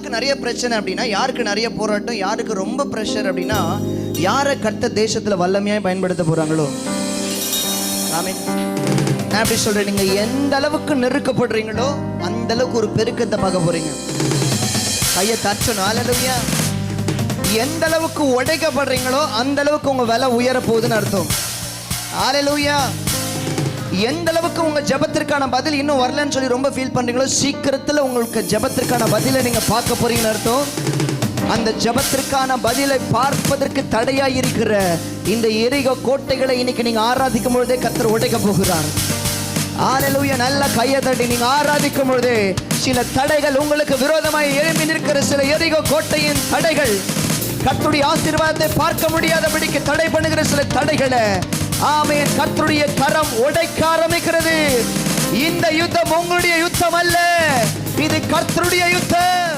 யாருக்கு நிறைய பிரச்சனை அப்படின்னா, யாருக்கு நிறைய போராட்டம், யாருக்கு ரொம்ப ப்ரெஷர் அப்படின்னா, யாரை கர்த்தர் தேசத்துல வல்லமையாய் பயன்படுத்த போறாங்களோ. ஆமென். நான் எப்படி சொல்றேன், நீங்க எந்த அளவுக்கு நெருக்கப்படுறீங்களோ அந்த அளவுக்கு ஒரு பெருக்கத்தை பார்க்க போறீங்க. கையை தட்டணும். ஹல்லேலூயா. எந்த அளவுக்கு உடைக்கப்படுறீங்களோ அந்த அளவுக்கு உங்க விலை உயர போகுதுன்னு அர்த்தம். ஹல்லேலூயா. எந்த அளவுக்கு உங்க ஜெபத்திற்கான பதில் இன்னும் வரலன்னு சொல்லி ரொம்ப ஃபீல் பண்றீங்களோ, சீக்கிரத்துல உங்களுக்கு ஜெபத்திற்கான பதிலை நீங்க பார்க்க போறீங்கன்னு அர்த்தம். அந்த ஜெபத்திற்கான பதிலை பார்ப்பதற்கு தடையாய் இருக்கிற இந்த எரிகோ கோட்டைகளை இன்னைக்கு நீங்க ஆராதிக்கும் பொழுதே கர்த்தர் உடைக்க போகிறார். ஹல்லேலூயா. நல்ல கையை தட்டி நீங்க ஆராதிக்கும் பொழுதே சில தடைகள் உங்களுக்கு விரோதமாய் எழும்பி நிற்கிற சில எரிகோ கோட்டையின் தடைகள், கர்த்தருடைய ஆசீர்வாதத்தை பார்க்க முடியாதபடிக்கு தடை பண்ணுகிற சில தடைகளை, ஆமென், கர்த்தருடைய கரம் உடைக்க ஆரம்பிக்கிறது. இந்த யுத்தம் உங்களுடைய யுத்தம் அல்ல, இது கர்த்தருடைய யுத்தம்.